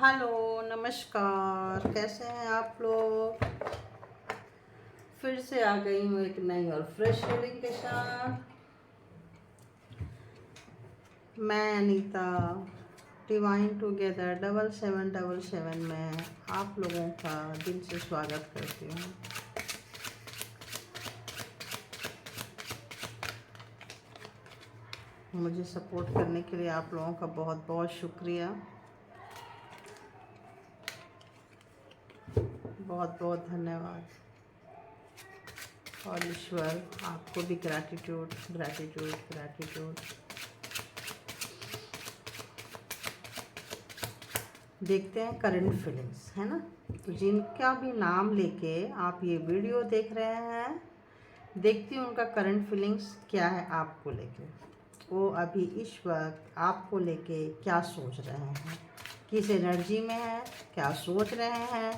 Hello, नमस्कार। कैसे हैं आप लोग? फिर से आ गई हूँ एक नई और फ्रेश रीडिंग के साथ। मैं अनीता डिवाइन टुगेदर 7777 में आप लोगों का दिल से स्वागत करती हूँ। मुझे सपोर्ट करने के लिए आप लोगों का बहुत बहुत शुक्रिया, बहुत बहुत धन्यवाद। और ईश्वर आपको भी ग्रैटिट्यूड ग्रैटिट्यूड ग्रैटिट्यूड। देखते हैं करंट फीलिंग्स, है ना। तो जिनका भी नाम लेके आप ये वीडियो देख रहे हैं, देखती हूँ उनका करंट फीलिंग्स क्या है आपको लेके। वो अभी इस वक्त आपको लेके क्या सोच रहे हैं, किस एनर्जी में है, क्या सोच रहे हैं,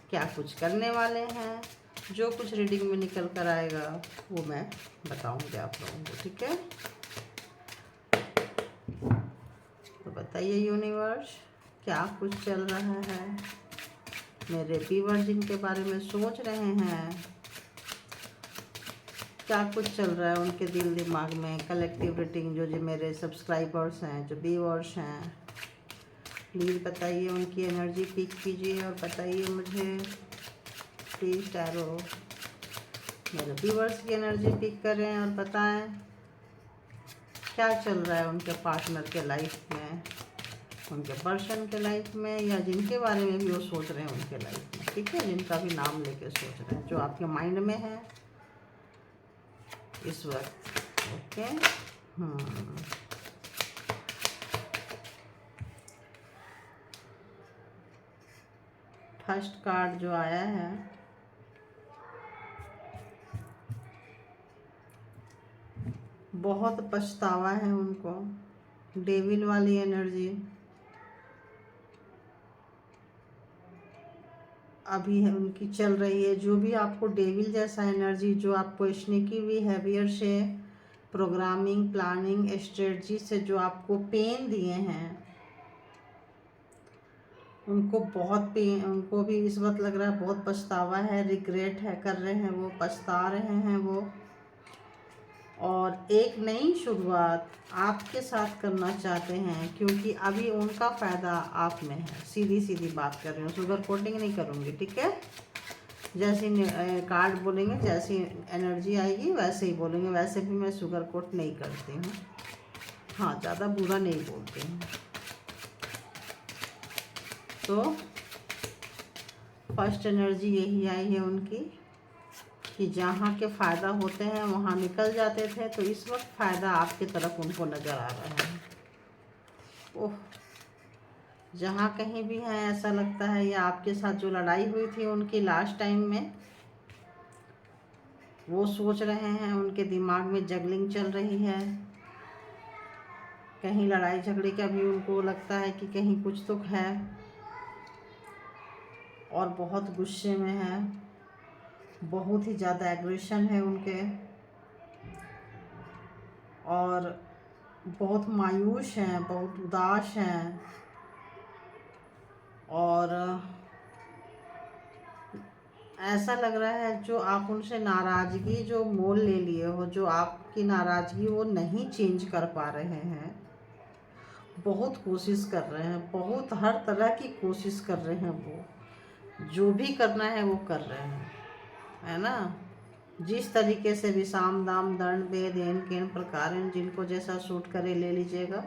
क्या कुछ करने वाले हैं। जो कुछ रीडिंग में निकल कर आएगा वो मैं बताऊंगी आप लोगों को, ठीक है। तो बताइए यूनिवर्स, क्या कुछ चल रहा है। मेरे व्यूअर जिनके बारे में सोच रहे हैं, क्या कुछ चल रहा है उनके दिल दिमाग में। कलेक्टिव रीडिंग जो मेरे सब्सक्राइबर्स हैं, जो व्यूअर्स हैं, प्लीज़ बताइए, उनकी एनर्जी पिक कीजिए और बताइए मुझे प्लीज़। टैरो मेरे व्यूअर्स की एनर्जी पिक करें और बताएं क्या चल रहा है उनके पार्टनर के लाइफ में, उनके पर्सन के लाइफ में, या जिनके बारे में भी वो सोच रहे हैं उनके लाइफ में, ठीक है। जिनका भी नाम लेके सोच रहे हैं, जो आपके माइंड में है इस वक्त, ओके। फर्स्ट कार्ड जो आया है, बहुत पछतावा है उनको। डेविल वाली एनर्जी अभी है उनकी चल रही है। जो भी आपको डेविल जैसा एनर्जी, जो आपको स्नेकी बिहेवियर से, प्रोग्रामिंग, प्लानिंग, स्ट्रेटजी से जो आपको पेन दिए हैं, उनको बहुत पेन, उनको भी इस वक्त लग रहा है बहुत पछतावा है, रिग्रेट है, कर रहे हैं वो, पछता रहे हैं वो। और एक नई शुरुआत आपके साथ करना चाहते हैं, क्योंकि अभी उनका फ़ायदा आप में है। सीधी सीधी बात कर रही हूँ, शुगर कोटिंग नहीं करूँगी, ठीक है। जैसे कार्ड बोलेंगे, जैसी एनर्जी आएगी वैसे ही बोलेंगे। वैसे भी मैं शुगर कोट नहीं करती हूँ, हाँ, ज़्यादा बुरा नहीं बोलती हूँ। तो फर्स्ट एनर्जी यही आई है उनकी कि जहाँ के फ़ायदा होते हैं वहाँ निकल जाते थे, तो इस वक्त फ़ायदा आपकी तरफ उनको नज़र आ रहा है। ओह, जहाँ कहीं भी है ऐसा लगता है, या आपके साथ जो लड़ाई हुई थी उनकी लास्ट टाइम में, वो सोच रहे हैं, उनके दिमाग में जगलिंग चल रही है। कहीं लड़ाई झगड़े का भी उनको लगता है कि कहीं कुछ तो है, और बहुत गुस्से में है, बहुत ही ज़्यादा एग्रेशन है उनके, और बहुत मायूस हैं, बहुत उदास हैं। और ऐसा लग रहा है जो आप उनसे नाराज़गी जो मोल ले लिए हो, जो आपकी नाराज़गी वो नहीं चेंज कर पा रहे हैं। बहुत कोशिश कर रहे हैं, बहुत हर तरह की कोशिश कर रहे हैं, वो जो भी करना है वो कर रहे हैं, है ना। जिस तरीके से भी, साम दाम दंड भेद एन केन प्रकार, जिनको जैसा सूट करे ले लीजिएगा।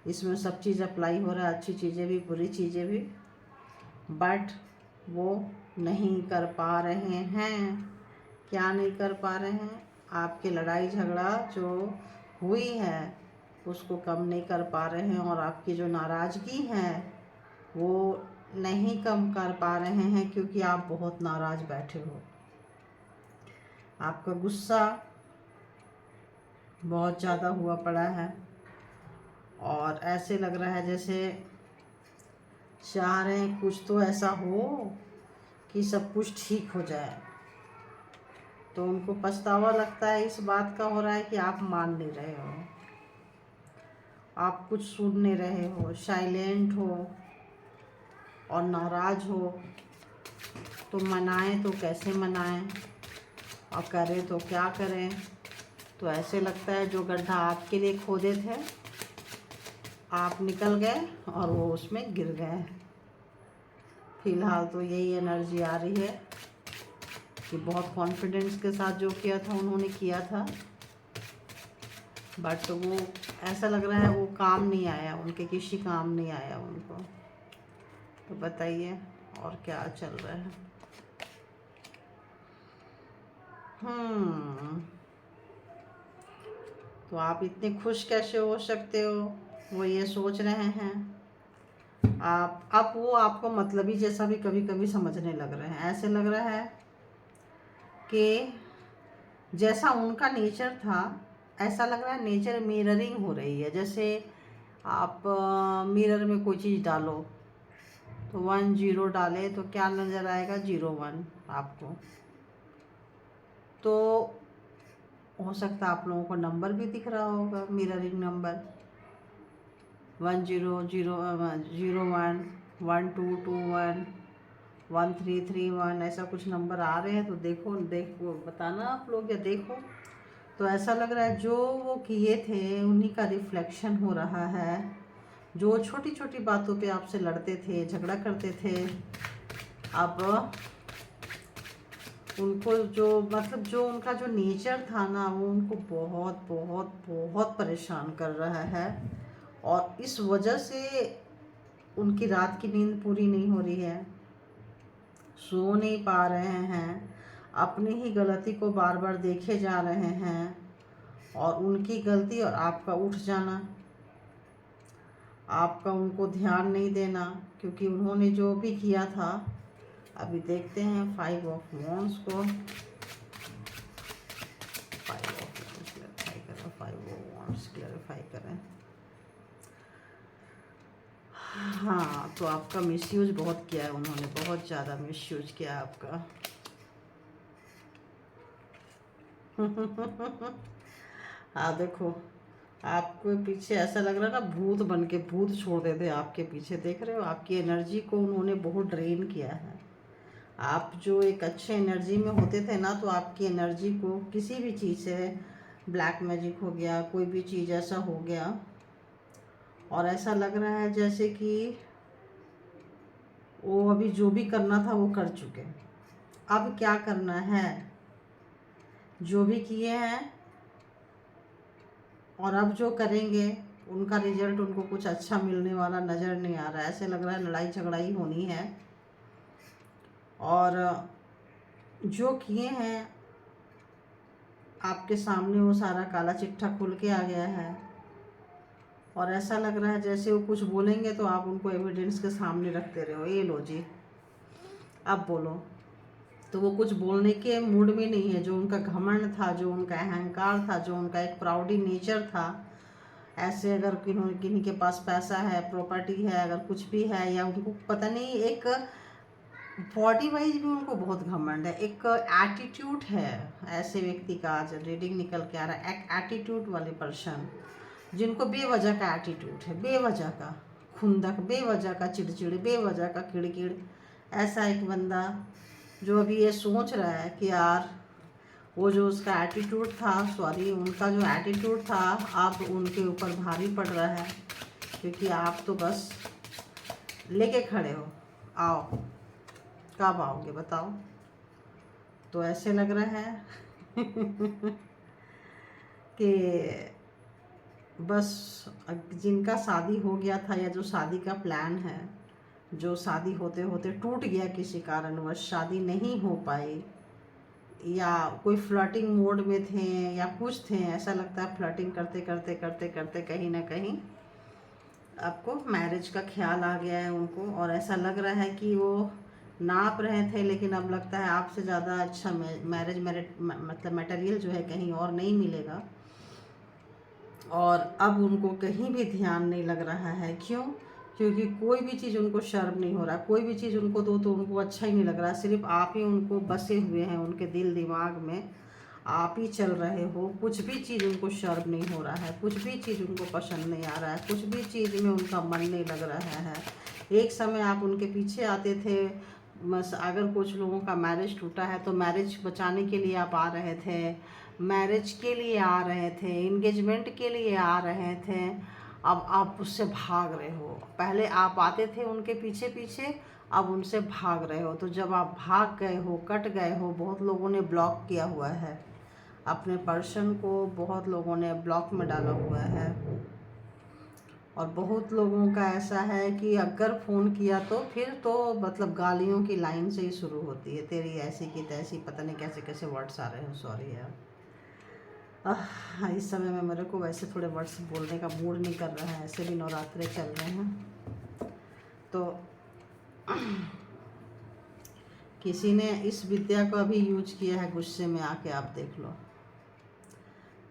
इसमें सब चीज़ अप्लाई हो रहा है, अच्छी चीज़ें भी, बुरी चीज़ें भी, बट वो नहीं कर पा रहे हैं। क्या नहीं कर पा रहे हैं? आपके लड़ाई झगड़ा जो हुई है उसको कम नहीं कर पा रहे हैं, और आपकी जो नाराज़गी है वो नहीं कम कर पा रहे हैं, क्योंकि आप बहुत नाराज़ बैठे हो। आपका गुस्सा बहुत ज़्यादा हुआ पड़ा है, और ऐसे लग रहा है जैसे चाह रहे हैं कुछ तो ऐसा हो कि सब कुछ ठीक हो जाए। तो उनको पछतावा लगता है, इस बात का हो रहा है कि आप मान नहीं रहे हो, आप कुछ सुन नहीं रहे हो, साइलेंट हो, और नाराज़ हो तो मनाएं तो कैसे मनाएं, और करें तो क्या करें। तो ऐसे लगता है जो गड्ढा आपके लिए खोदे थे आप निकल गए और वो उसमें गिर गए। फिलहाल तो यही एनर्जी आ रही है कि बहुत कॉन्फिडेंस के साथ जो किया था उन्होंने किया था, बट वो ऐसा लग रहा है वो काम नहीं आया, उनके किसी काम नहीं आया उनको। तो बताइए और क्या चल रहा है। तो आप इतने खुश कैसे हो सकते हो, वो ये सोच रहे हैं। आप वो आपको मतलबी जैसा भी कभी कभी समझने लग रहे हैं। ऐसे लग रहा है कि जैसा उनका नेचर था ऐसा लग रहा है नेचर मिररिंग हो रही है। जैसे आप मिरर में कोई चीज़ डालो तो 1 0 डाले तो क्या नज़र आएगा, 0 1 आपको। तो हो सकता है आप लोगों को नंबर भी दिख रहा होगा, मिररिंग नंबर 1 0 0 0 1 1 2 2 1 1 3 3 1 ऐसा कुछ नंबर आ रहे हैं। तो देखो बताना आप लोग, या देखो तो ऐसा लग रहा है जो वो किए थे उन्हीं का रिफ्लेक्शन हो रहा है। जो छोटी छोटी बातों पे आपसे लड़ते थे, झगड़ा करते थे, अब उनको जो उनका जो नेचर था ना वो उनको बहुत बहुत बहुत परेशान कर रहा है। और इस वजह से उनकी रात की नींद पूरी नहीं हो रही है, सो नहीं पा रहे हैं, अपनी ही गलती को बार बार देखे जा रहे हैं। और उनकी गलती और आपका उठ जाना, आपका उनको ध्यान नहीं देना, क्योंकि उन्होंने जो भी किया था। अभी देखते हैं 5 ऑफ वॉन्ड्स को, 5 ऑफ वॉन्ड्स क्लैरिफाई करें, 5 ऑफ वॉन्ड्स क्लैरिफाई करें। हाँ, तो आपका मिसयूज बहुत किया है उन्होंने, बहुत ज़्यादा मिसयूज किया आपका। हाँ देखो, आपके पीछे ऐसा लग रहा है ना भूत बन के भूत छोड़ देते आपके पीछे। देख रहे हो आपकी एनर्जी को उन्होंने बहुत ड्रेन किया है। आप जो एक अच्छे एनर्जी में होते थे ना, तो आपकी एनर्जी को किसी भी चीज़ से, ब्लैक मैजिक हो गया, कोई भी चीज़ ऐसा हो गया, और ऐसा लग रहा है जैसे कि वो अभी जो भी करना था वो कर चुके। अब क्या करना है, जो भी किए हैं और अब जो करेंगे उनका रिजल्ट उनको कुछ अच्छा मिलने वाला नज़र नहीं आ रहा है। ऐसे लग रहा है लड़ाई झगड़ा ही होनी है। और जो किए हैं आपके सामने वो सारा काला चिट्ठा खुल के आ गया है। और ऐसा लग रहा है जैसे वो कुछ बोलेंगे तो आप उनको एविडेंस के सामने रखते रहो, ये लो जी अब बोलो। तो वो कुछ बोलने के मूड में नहीं है। जो उनका घमंड था, जो उनका अहंकार था, जो उनका एक प्राउडी नेचर था, ऐसे अगर किन्हीं के पास पैसा है, प्रॉपर्टी है, अगर कुछ भी है, या उनको पता नहीं, एक बॉडी वाइज भी उनको बहुत घमंड है, एक एटीट्यूड है ऐसे व्यक्ति का। आज रीडिंग निकल के आ रहा है एक एटीट्यूड वाले पर्सन, जिनको बेवजह का एटीट्यूड है, बेवजह का खुंदक, बेवजह का चिड़चिड़, बेवजह का किड़किड़। ऐसा एक बंदा जो अभी ये सोच रहा है कि यार वो जो उसका एटीट्यूड था, सॉरी उनका जो एटीट्यूड था अब उनके ऊपर भारी पड़ रहा है, क्योंकि आप तो बस लेके खड़े हो, आओ कब आओगे बताओ। तो ऐसे लग रहा है कि बस जिनका शादी हो गया था, या जो शादी का प्लान है, जो शादी होते होते टूट गया किसी कारणवश, शादी नहीं हो पाई, या कोई फ्लर्टिंग मोड में थे या कुछ थे, ऐसा लगता है फ्लर्टिंग करते करते करते करते कहीं ना कहीं आपको मैरिज का ख्याल आ गया है उनको। और ऐसा लग रहा है कि वो नाप रहे थे, लेकिन अब लगता है आपसे ज़्यादा अच्छा मैरिज मतलब मटेरियल जो है कहीं और नहीं मिलेगा। और अब उनको कहीं भी ध्यान नहीं लग रहा है। क्यों? क्योंकि कोई भी चीज़ उनको शर्म नहीं हो रहा, कोई भी चीज़ उनको दो तो उनको अच्छा ही नहीं लग रहा। सिर्फ आप ही उनको बसे हुए हैं, उनके दिल दिमाग में आप ही चल रहे हो। कुछ भी चीज़ उनको शर्म नहीं हो रहा है, कुछ भी चीज़ उनको पसंद नहीं आ रहा है, कुछ भी चीज़ में उनका मन नहीं लग रहा है। एक समय आप उनके पीछे आते थे, बस अगर कुछ लोगों का मैरिज टूटा है तो मैरिज बचाने के लिए आप आ रहे थे, मैरिज के लिए आ रहे थे, इंगेजमेंट के लिए आ रहे थे। अब आप उससे भाग रहे हो। पहले आप आते थे उनके पीछे पीछे, अब उनसे भाग रहे हो। तो जब आप भाग गए हो, कट गए हो, बहुत लोगों ने ब्लॉक किया हुआ है अपने पर्सन को, बहुत लोगों ने ब्लॉक में डाला हुआ है। और बहुत लोगों का ऐसा है कि अगर फ़ोन किया तो फिर तो मतलब गालियों की लाइन से ही शुरू होती है, तेरी ऐसी की तैसी, पता नहीं कैसे कैसे वर्ड्स आ रहे हैं, सॉरी यार। इस समय में मेरे को वैसे थोड़े वर्ड्स बोलने का मूड नहीं कर रहा है, ऐसे भी नवरात्रे चल रहे हैं। तो किसी ने इस विद्या को अभी यूज किया है गुस्से में आके, आप देख लो,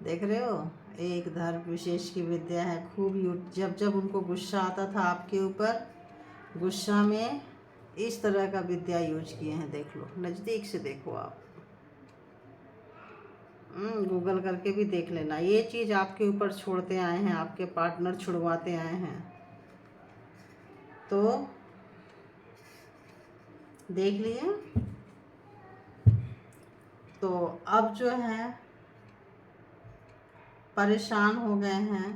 देख रहे हो। एक धर्म विशेष की विद्या है, खूब यूज, जब जब उनको गुस्सा आता था आपके ऊपर, गुस्सा में इस तरह का विद्या यूज किए हैं, देख लो, नज़दीक से देखो आप, गूगल करके भी देख लेना। ये चीज़ आपके ऊपर छोड़ते आए हैं, आपके पार्टनर छुड़वाते आए हैं, तो देख लिए। तो अब जो है परेशान हो गए हैं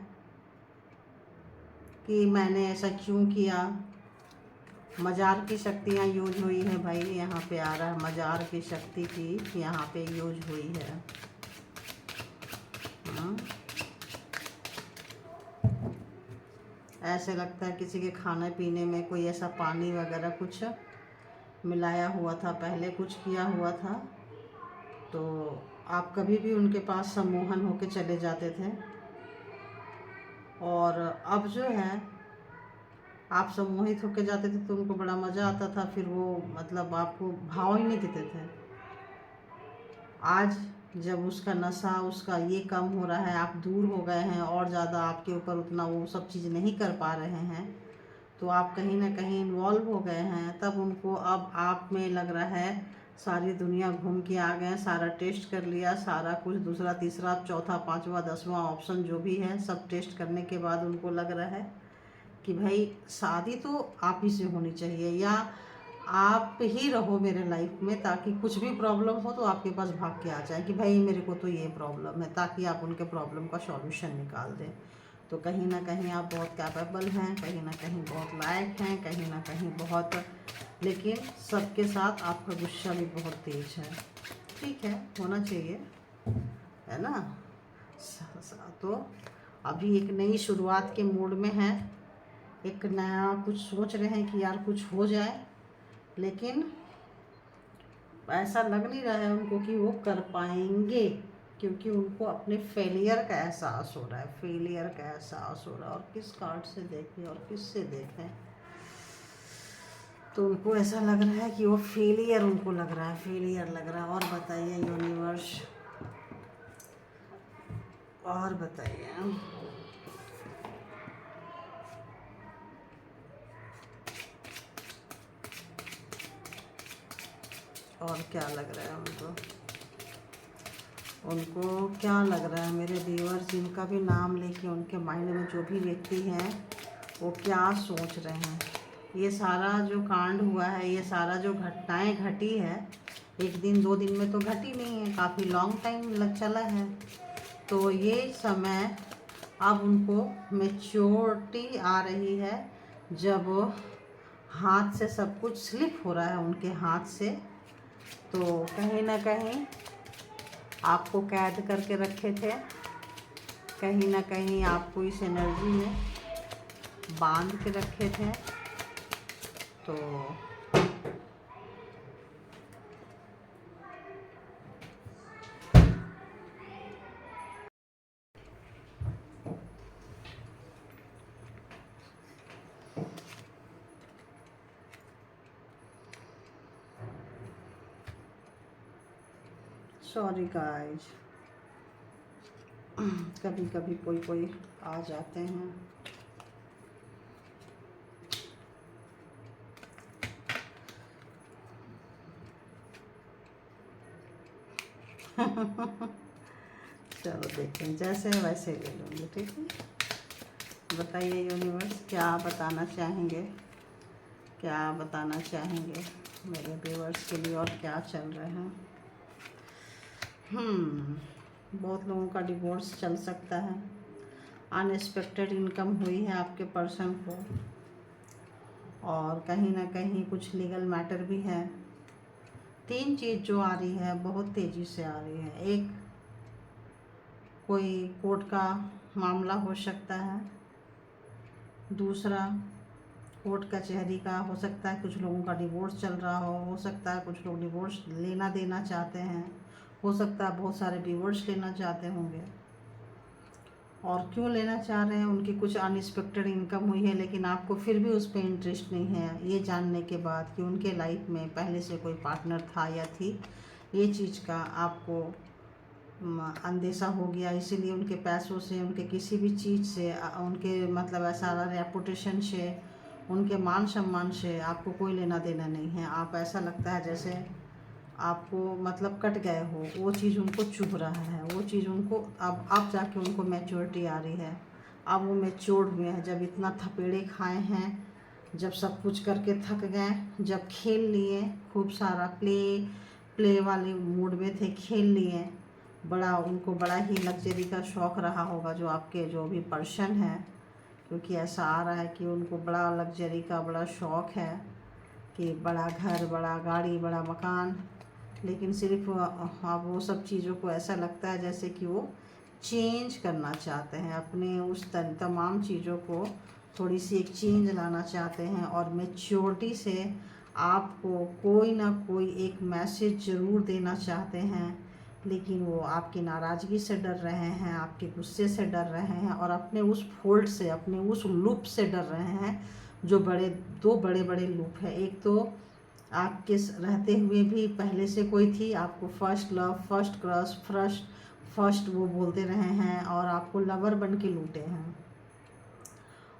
कि मैंने ऐसा क्यों किया। मजार की शक्तियाँ यूज हुई है भाई, यहाँ पे आ रहा है, मजार की शक्ति की यहाँ पे यूज हुई है। ऐसे लगता है किसी के खाने पीने में कोई ऐसा पानी वगैरह कुछ मिलाया हुआ था, पहले कुछ किया हुआ था। तो आप कभी भी उनके पास सम्मोहन होके चले जाते थे, और अब जो है आप सम्मोहित होके जाते थे तो उनको बड़ा मज़ा आता था, फिर वो मतलब आपको भाव ही नहीं देते थे। आज जब उसका नशा, उसका ये कम हो रहा है, आप दूर हो गए हैं और ज़्यादा आपके ऊपर उतना वो सब चीज़ नहीं कर पा रहे हैं, तो आप कहीं ना कहीं इन्वॉल्व हो गए हैं, तब उनको अब आप में लग रहा है सारी दुनिया घूम के आ गए, सारा टेस्ट कर लिया, सारा कुछ, दूसरा तीसरा चौथा पांचवा 10वां ऑप्शन जो भी है सब टेस्ट करने के बाद उनको लग रहा है कि भाई शादी तो आप ही से होनी चाहिए, या आप ही रहो मेरे लाइफ में, ताकि कुछ भी प्रॉब्लम हो तो आपके पास भाग के आ जाए कि भाई मेरे को तो ये प्रॉब्लम है, ताकि आप उनके प्रॉब्लम का सॉल्यूशन निकाल दें। तो कहीं ना कहीं आप बहुत कैपेबल हैं, कहीं ना कहीं बहुत लायक हैं, कहीं ना कहीं बहुत, लेकिन सबके साथ आपका गुस्सा भी बहुत तेज है। ठीक है, होना चाहिए, है ना। तो अभी एक नई शुरुआत के मूड में है, एक नया कुछ सोच रहे हैं कि यार कुछ हो जाए, लेकिन ऐसा लग नहीं रहा है उनको कि वो कर पाएंगे, क्योंकि उनको अपने फेलियर का एहसास हो रहा है, फेलियर का एहसास हो रहा है। और किस कार्ड से देखें और किस से देखें, तो उनको ऐसा लग रहा है कि वो फेलियर उनको लग रहा है, फेलियर लग रहा है। और बताइए यूनिवर्स, और बताइए। और क्या लग रहा है उनको, उनको क्या लग रहा है मेरे व्यूअर्स, जिनका भी नाम लेके उनके माइंड में जो भी व्यक्ति हैं वो क्या सोच रहे हैं। ये सारा जो कांड हुआ है, ये सारा जो घटनाएं घटी है, एक दिन दो दिन में तो घटी नहीं है, काफ़ी लॉन्ग टाइम लग चला है। तो ये समय अब उनको मैच्योरिटी आ रही है, जब हाथ से सब कुछ स्लिप हो रहा है उनके हाथ से, तो कहीं ना कहीं आपको कैद करके रखे थे, कहीं ना कहीं आपको इस एनर्जी में बांध के रखे थे। तो सॉरी गाइज, कभी कभी कोई कोई आ जाते हैं। चलो देखें, जैसे है वैसे ले लूँगी, ठीक है। बताइए यूनिवर्स क्या बताना चाहेंगे। क्या बताना चाहेंगे मेरे व्यूअर्स के लिए और क्या चल रहे हैं। बहुत लोगों का डिवोर्स चल सकता है। अनएक्सपेक्टेड इनकम हुई है आपके पर्सन को, और कहीं ना कहीं कुछ लीगल मैटर भी है। 3 चीज़ जो आ रही है बहुत तेज़ी से आ रही है। एक, कोई कोर्ट का मामला हो सकता है। दूसरा, कोर्ट कचहरी का हो सकता है। कुछ लोगों का डिवोर्स चल रहा हो सकता है कुछ लोग डिवोर्स लेना देना चाहते हैं, हो सकता है बहुत सारे डिवोर्स लेना चाहते होंगे। और क्यों लेना चाह रहे हैं, उनकी कुछ अनएक्सपेक्टेड इनकम हुई है, लेकिन आपको फिर भी उस पर इंटरेस्ट नहीं है, ये जानने के बाद कि उनके लाइफ में पहले से कोई पार्टनर था या थी। ये चीज़ का आपको अंदेशा हो गया, इसीलिए उनके पैसों से, उनके किसी भी चीज़ से, उनके मतलब ऐसा रेपुटेशन से, उनके मान सम्मान से आपको कोई लेना देना नहीं है। आप ऐसा लगता है जैसे आपको मतलब कट गए हो, वो चीज़ उनको चुभ रहा है, वो चीज़ उनको अब जाके उनको मैच्योरिटी आ रही है। अब वो मैच्योर हुए हैं, जब इतना थपेड़े खाए हैं, जब सब कुछ करके थक गए, जब खेल लिए, खूब सारा प्ले वाले मूड में थे, खेल लिए, बड़ा उनको बड़ा ही लग्जरी का शौक़ रहा होगा जो आपके जो भी पर्सन है, क्योंकि ऐसा आ रहा है कि उनको बड़ा लग्जरी का बड़ा शौक़ है कि बड़ा घर, बड़ा गाड़ी, बड़ा मकान। लेकिन सिर्फ अब वो सब चीज़ों को ऐसा लगता है जैसे कि वो चेंज करना चाहते हैं, अपने उस तमाम चीज़ों को थोड़ी सी एक चेंज लाना चाहते हैं, और मैच्योरिटी से आपको कोई ना कोई एक मैसेज ज़रूर देना चाहते हैं। लेकिन वो आपकी नाराज़गी से डर रहे हैं, आपके गुस्से से डर रहे हैं, और अपने उस फॉल्ट से, अपने उस लूप से डर रहे हैं जो दो बड़े बड़े लूप है। एक तो आपके रहते हुए भी पहले से कोई थी, आपको first love, first crush, first वो बोलते रहे हैं, और आपको लवर बन के लूटे हैं।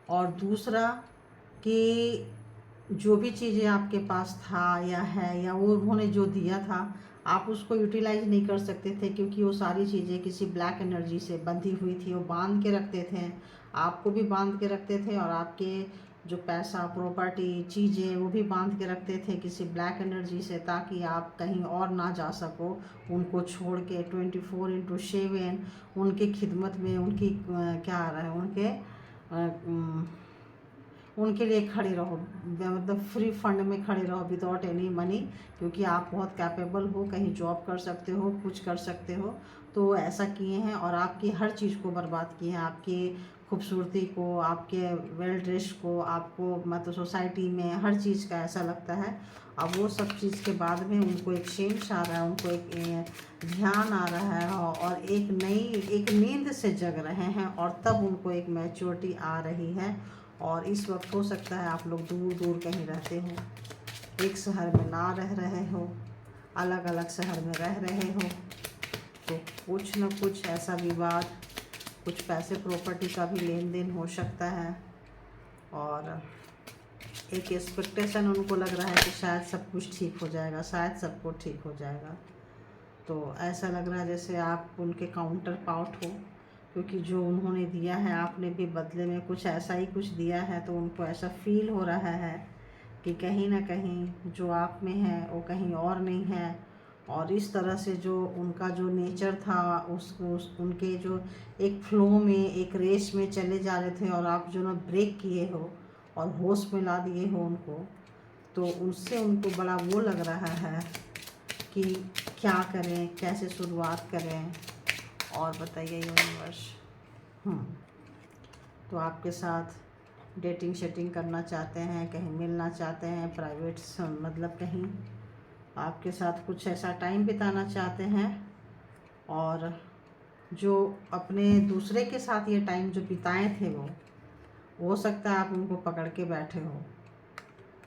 और दूसरा कि जो भी चीज़ें आपके पास था या है, या वो उन्होंने जो दिया था, आप उसको यूटिलाइज नहीं कर सकते थे, क्योंकि वो सारी चीज़ें किसी ब्लैक एनर्जी से बंधी हुई थी। वो बांध के रखते थे, आपको भी बांध के रखते थे, और आपके जो पैसा, प्रॉपर्टी, चीज़ें, वो भी बांध के रखते थे किसी ब्लैक एनर्जी से, ताकि आप कहीं और ना जा सको उनको छोड़ के। 24/7 उनकी खिदमत में, उनकी क्या आ रहा है, उनके लिए खड़े रहो, मतलब फ्री फंड में खड़े रहो, विदाउट एनी मनी, क्योंकि आप बहुत कैपेबल हो, कहीं जॉब कर सकते हो, कुछ कर सकते हो। तो ऐसा किए हैं, और आपकी हर चीज़ को बर्बाद किए हैं, आपकी खूबसूरती को, आपके वेल ड्रेस को, आपको मतलब सोसाइटी में हर चीज़ का ऐसा लगता है। अब वो सब चीज़ के बाद में उनको एक चेंज आ रहा है, उनको एक ध्यान आ रहा है, और एक नींद से जग रहे हैं, और तब उनको एक मैच्योरिटी आ रही है। और इस वक्त हो सकता है आप लोग दूर दूर कहीं रहते हो, एक शहर में ना रह रहे हो, अलग अलग शहर में रह रहे हो, तो कुछ न कुछ ऐसा विवाद, कुछ पैसे प्रॉपर्टी का भी लेन देन हो सकता है। और एक एक्सपेक्टेशन उनको लग रहा है कि शायद सब कुछ ठीक हो जाएगा, शायद सब कुछ ठीक हो जाएगा। तो ऐसा लग रहा है जैसे आप उनके काउंटर पार्ट हो, क्योंकि जो उन्होंने दिया है आपने भी बदले में कुछ ऐसा ही कुछ दिया है। तो उनको ऐसा फील हो रहा है कि कहीं ना कहीं जो आप में है वो कहीं और नहीं है। और इस तरह से जो उनका जो नेचर था, उनके जो एक फ्लो में, एक रेस में चले जा रहे थे, और आप जो ना ब्रेक किए हो और होश में ला दिए हो उनको, तो उससे उनको बड़ा वो लग रहा है कि क्या करें, कैसे शुरुआत करें। और बताइए यूनिवर्स। तो आपके साथ डेटिंग शेटिंग करना चाहते हैं, कहीं मिलना चाहते हैं, प्राइवेट मतलब कहीं आपके साथ कुछ ऐसा टाइम बिताना चाहते हैं, और जो अपने दूसरे के साथ ये टाइम जो बिताए थे वो हो सकता है आप उनको पकड़ के बैठे हो।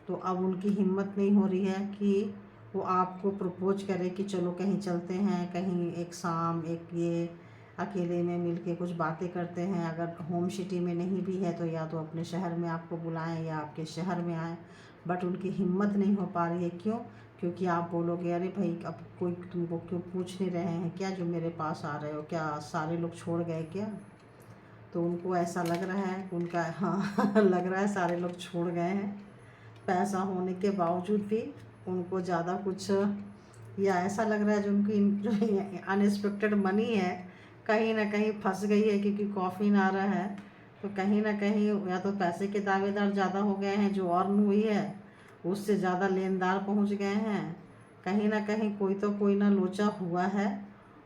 तो अब उनकी हिम्मत नहीं हो रही है कि वो आपको प्रपोज करे कि चलो कहीं चलते हैं, कहीं एक शाम, एक ये अकेले में मिलके कुछ बातें करते हैं। अगर होम सिटी में नहीं भी है तो या तो अपने शहर में आपको बुलाएं या आपके शहर में आएँ, बट उनकी हिम्मत नहीं हो पा रही है। क्यों? क्योंकि आप बोलोगे अरे भाई अब कोई तुमको क्यों पूछ नहीं रहे हैं क्या, जो मेरे पास आ रहे हो, क्या सारे लोग छोड़ गए क्या? तो उनको ऐसा लग रहा है, उनका हाँ लग रहा है सारे लोग छोड़ गए हैं। पैसा होने के बावजूद भी उनको ज़्यादा कुछ, या ऐसा लग रहा है जो उनकी जो अनएक्सपेक्टेड मनी है कहीं ना कहीं फंस गई है, क्योंकि कॉफिन आ रहा है। तो कहीं ना कहीं या तो पैसे के दावेदार ज़्यादा हो गए हैं, जो अर्न हुई है उससे ज़्यादा लेनदार पहुंच गए हैं। कहीं ना कहीं कोई तो कोई ना लोचा हुआ है,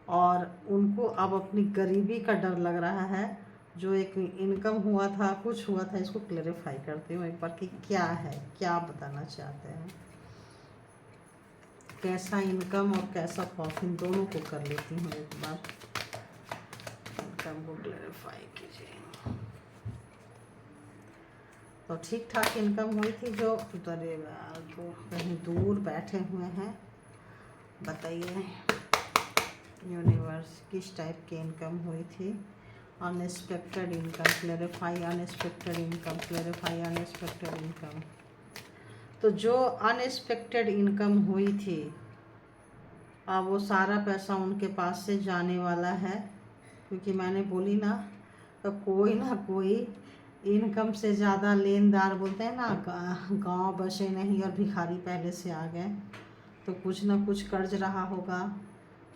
और उनको अब अपनी गरीबी का डर लग रहा है। जो एक इनकम हुआ था, कुछ हुआ था, इसको क्लेरिफाई करती हूँ एक बार कि क्या है, क्या बताना चाहते हैं। कैसा इनकम और कैसा कॉफिन दोनों को कर लेती हूँ एक बार। इनकम को क्लेरिफाई कीजिए। तो ठीक ठाक इनकम हुई थी। जो उतरे तो कहीं दूर बैठे हुए हैं, बताइए यूनिवर्स किस टाइप की इनकम हुई थी। Unexpected income clarify, unexpected income clarify, unexpected income. तो जो अनएक्सपेक्टेड इनकम हुई थी, अब वो सारा पैसा उनके पास से जाने वाला है, क्योंकि मैंने बोली ना, तो कोई ना कोई इनकम से ज़्यादा लेनदार, बोलते हैं ना गांव बसे नहीं और भिखारी पहले से आ गए। तो कुछ ना कुछ कर्ज रहा होगा,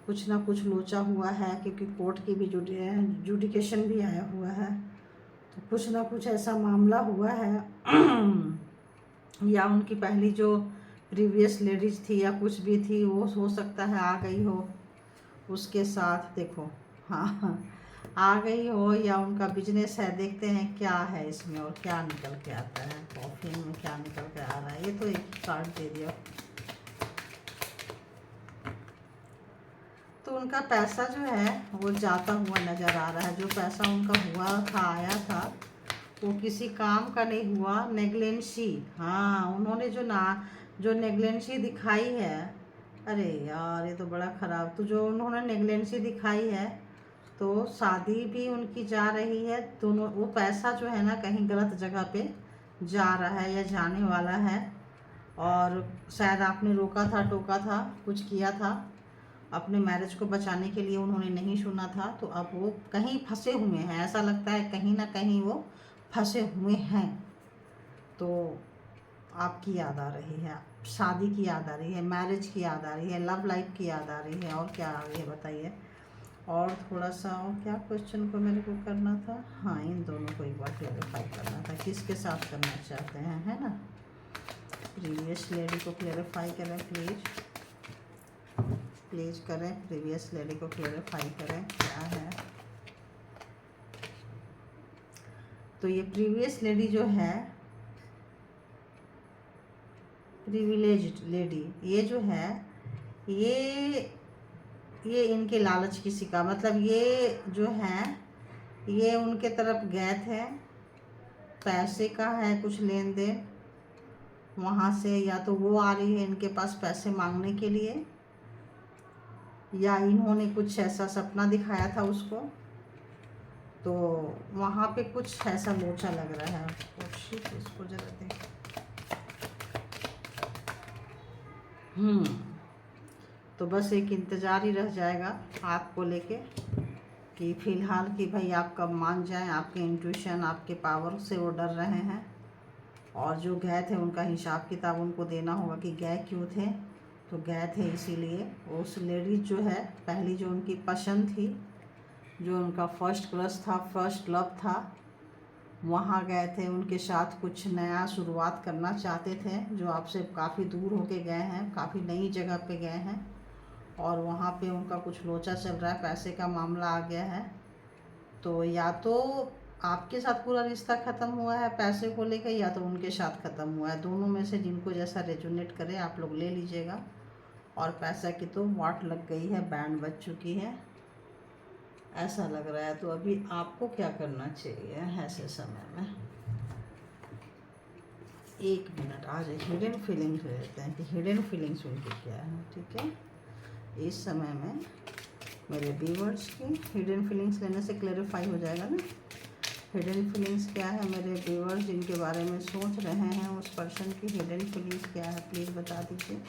कुछ ना कुछ लोचा हुआ है, क्योंकि कोर्ट की भी जुडिकेशन भी आया हुआ है। तो कुछ ना कुछ ऐसा मामला हुआ है या उनकी पहली जो प्रीवियस लेडीज थी या कुछ भी थी, वो हो सकता है आ गई हो उसके साथ। देखो हाँ आ गई हो, या उनका बिजनेस है। देखते हैं क्या है इसमें और क्या निकल के आता है, कॉफी में क्या निकल के आ रहा है। ये तो एक कार्ड दे दिया। तो उनका पैसा जो है वो जाता हुआ नज़र आ रहा है। जो पैसा उनका हुआ था, आया था, वो किसी काम का नहीं हुआ, नेग्लेंसी। हाँ, उन्होंने जो नेग्लेंसी दिखाई है, अरे यार ये तो बड़ा ख़राब। तो जो उन्होंने नेग्लेंसी दिखाई है, तो शादी भी उनकी जा रही है। दोनों वो पैसा जो है ना कहीं गलत जगह पे जा रहा है या जाने वाला है, और शायद आपने रोका था, टोका था, कुछ किया था अपने मैरिज को बचाने के लिए, उन्होंने नहीं सुना था। तो अब वो कहीं फंसे हुए हैं, ऐसा लगता है कहीं ना कहीं वो फंसे हुए हैं। तो आपकी याद आ रही है, शादी की याद आ रही है, मैरिज की याद आ रही है, लव लाइफ की याद आ रही है, और क्या आ रही है बताइए। और थोड़ा सा और क्या क्वेश्चन को मेरे को करना था। हाँ, इन दोनों को एक बार क्लेरिफाई करना था, किसके साथ करना चाहते हैं, है ना। प्रीवियस लेडी को क्लेरिफाई करें प्लीज़ करें। प्रीवियस लेडी को क्लेरिफाई करें क्या है। तो ये प्रीवियस लेडी जो है, प्रिविलेज्ड लेडी, ये जो है ये इनके लालच किसी का, मतलब ये जो है ये उनके तरफ गए थे, पैसे का है कुछ लेन देन वहाँ से, या तो वो आ रही है इनके पास पैसे मांगने के लिए, या इन्होंने कुछ ऐसा सपना दिखाया था उसको। तो वहाँ पे कुछ ऐसा लोचा लग रहा है। इसको जरा देख। तो बस एक इंतज़ार ही रह जाएगा आपको लेके, कि फ़िलहाल कि भाई आप कब मान जाएं। आपके इंट्यूशन, आपके पावर से वो डर रहे हैं, और जो गए थे उनका हिसाब किताब उनको देना होगा कि गए क्यों थे। तो गए थे इसीलिए। उस लेडीज जो है, पहली जो उनकी पसंद थी, जो उनका फर्स्ट क्रश था, फर्स्ट लव था, वहाँ गए थे, उनके साथ कुछ नया शुरुआत करना चाहते थे। जो आपसे काफ़ी दूर होके गए हैं, काफ़ी नई जगह पे गए हैं, और वहाँ पे उनका कुछ लोचा चल रहा है, पैसे का मामला आ गया है। तो या तो आपके साथ पूरा रिश्ता ख़त्म हुआ है पैसे को लेकर, या तो उनके साथ ख़त्म हुआ है। दोनों में से जिनको जैसा रेजोनेट करे आप लोग ले लीजिएगा। और पैसा की तो वाट लग गई है, बैंड बज चुकी है, ऐसा लग रहा है। तो अभी आपको क्या करना चाहिए ऐसे समय में। एक मिनट, आज हिडन फीलिंग्स लेते हैं कि हिडन फीलिंग्स उनकी क्या है। ठीक है, इस समय में मेरे व्यूअर्स की हिडन फीलिंग्स लेने से क्लेरिफाई हो जाएगा ना। हिडन फीलिंग्स क्या है मेरे व्यूअर्स, जिनके बारे में सोच रहे हैं, उस पर्सन की हिडन फीलिंग्स क्या है प्लीज़ बता दीजिए।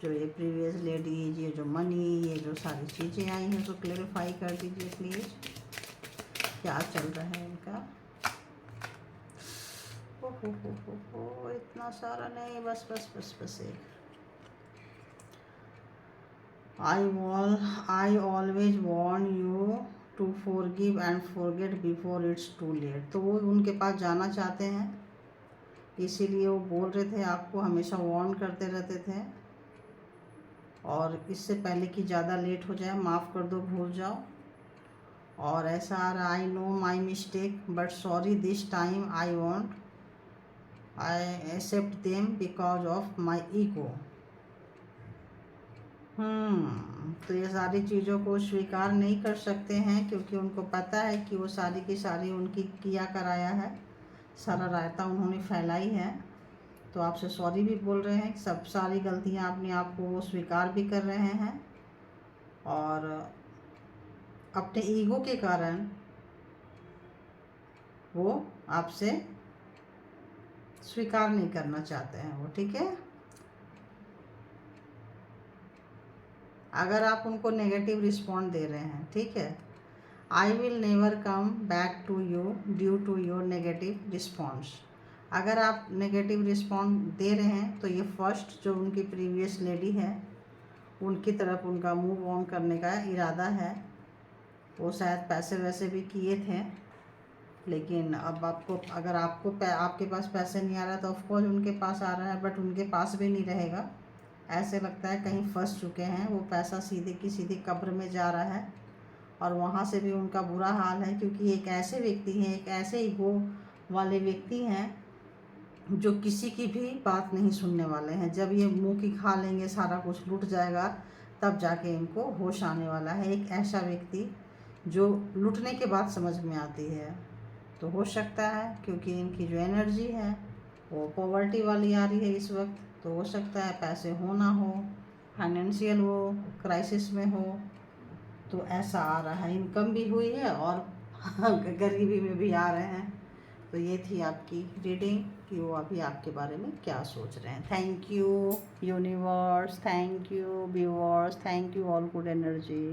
जो ये प्रीवियस लेडी, ये जो मनी, ये जो सारी चीज़ें आई हैं, तो क्लेरिफाई कर दीजिए प्लीज़, क्या चल रहा है इनका। ओह हो, इतना सारा नहीं, बस बस बस बस एक। I always warn you to forgive and forget before it's too late। तो वो उनके पास जाना चाहते हैं, इसीलिए वो बोल रहे थे, आपको हमेशा वार्न करते रहते थे, और इससे पहले कि ज़्यादा लेट हो जाए, माफ़ कर दो, भूल जाओ। और ऐसा आ रहा, I know my mistake but sorry this time I want I accept them because of my ego. तो ये सारी चीज़ों को स्वीकार नहीं कर सकते हैं, क्योंकि उनको पता है कि वो सारी की सारी उनकी किया कराया है, सारा रायता उन्होंने फैलाई है। तो आपसे सॉरी भी बोल रहे हैं, सब सारी गलतियां अपने आप को वो स्वीकार भी कर रहे हैं, और अपने ईगो के कारण वो आपसे स्वीकार नहीं करना चाहते हैं वो, ठीक है। अगर आप उनको नेगेटिव रिस्पॉन्ड दे रहे हैं, ठीक है, I will never come back to you due to your negative response. अगर आप नेगेटिव रिस्पॉन्ड दे रहे हैं तो ये फर्स्ट जो उनकी प्रीवियस लेडी है, उनकी तरफ उनका मूव ऑन करने का इरादा है। वो शायद पैसे वैसे भी किए थे, लेकिन अब आपको, अगर आपके पास पैसे नहीं आ रहा तो ऑफकोर्स उनके पास आ रहा है, बट उनके पास भी नहीं रहेगा। ऐसे लगता है कहीं फंस चुके हैं, वो पैसा सीधे की सीधी कब्र में जा रहा है, और वहाँ से भी उनका बुरा हाल है, क्योंकि एक ऐसे व्यक्ति हैं, एक ऐसे ईगो वाले व्यक्ति हैं जो किसी की भी बात नहीं सुनने वाले हैं। जब ये मुंह की खा लेंगे, सारा कुछ लूट जाएगा, तब जाके इनको होश आने वाला है। एक ऐसा व्यक्ति जो लूटने के बाद समझ में आती है। तो हो सकता है, क्योंकि इनकी जो एनर्जी है वो पॉवर्टी वाली आ रही है इस वक्त, तो हो सकता है पैसे हो ना हो, फाइनेंशियल वो क्राइसिस में हो, तो ऐसा आ रहा है। इनकम भी हुई है और गरीबी में भी आ रहे हैं। तो ये थी आपकी रीडिंग कि वो अभी आपके बारे में क्या सोच रहे हैं। Thank you universe, thank you viewers, thank you all good energy.